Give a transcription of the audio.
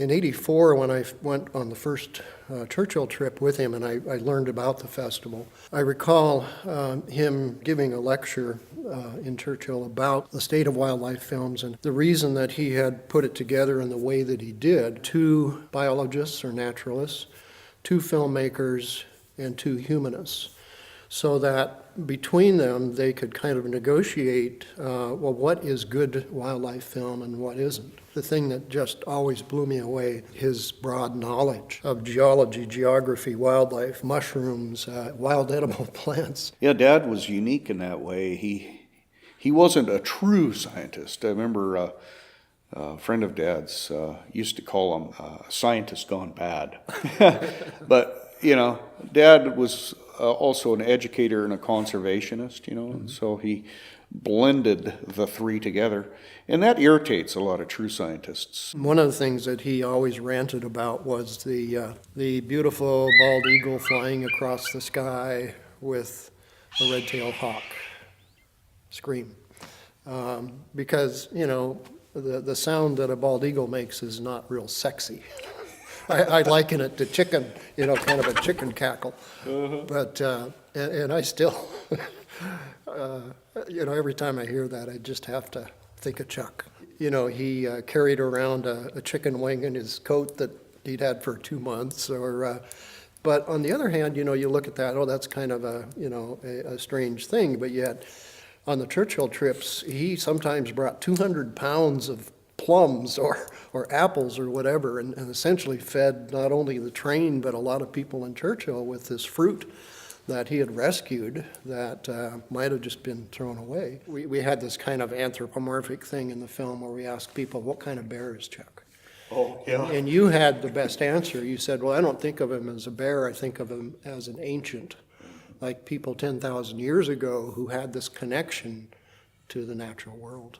In '84, when I went on the first Churchill trip with him and I learned about the festival, I recall him giving a lecture in Churchill about the state of wildlife films and the reason that he had put it together in the way that he did. 2 biologists or naturalists, 2 filmmakers, and 2 humanists, so that between them they could kind of negotiate, well, what is good wildlife film and what isn't. The thing that just always blew me away, his broad knowledge of geology, geography, wildlife, mushrooms, wild edible plants. Yeah, Dad was unique in that way. He wasn't a true scientist. I remember a friend of Dad's used to call him a scientist gone bad. But, you know, Dad was also an educator and a conservationist, you know, and so he blended the 3 together. And that irritates a lot of true scientists. One of the things that he always ranted about was the beautiful bald eagle flying across the sky with a red-tailed hawk scream. Because, you know, the sound that a bald eagle makes is not real sexy. I liken it to chicken, you know, kind of a chicken cackle. But, and I still, you know, every time I hear that, I just have to think of Chuck. You know, he carried around a chicken wing in his coat that he'd had for 2 months. But on the other hand, you know, you look at that, oh, that's kind of a, you know, a strange thing. But yet, on the Churchill trips, he sometimes brought 200 pounds of plums or apples or whatever, and essentially fed not only the train but a lot of people in Churchill with this fruit that he had rescued that might have just been thrown away. We had this kind of anthropomorphic thing in the film where we asked people, what kind of bear is Chuck? Oh, yeah. And you had the best answer. You said, well, I don't think of him as a bear, I think of him as an ancient, like people 10,000 years ago who had this connection to the natural world.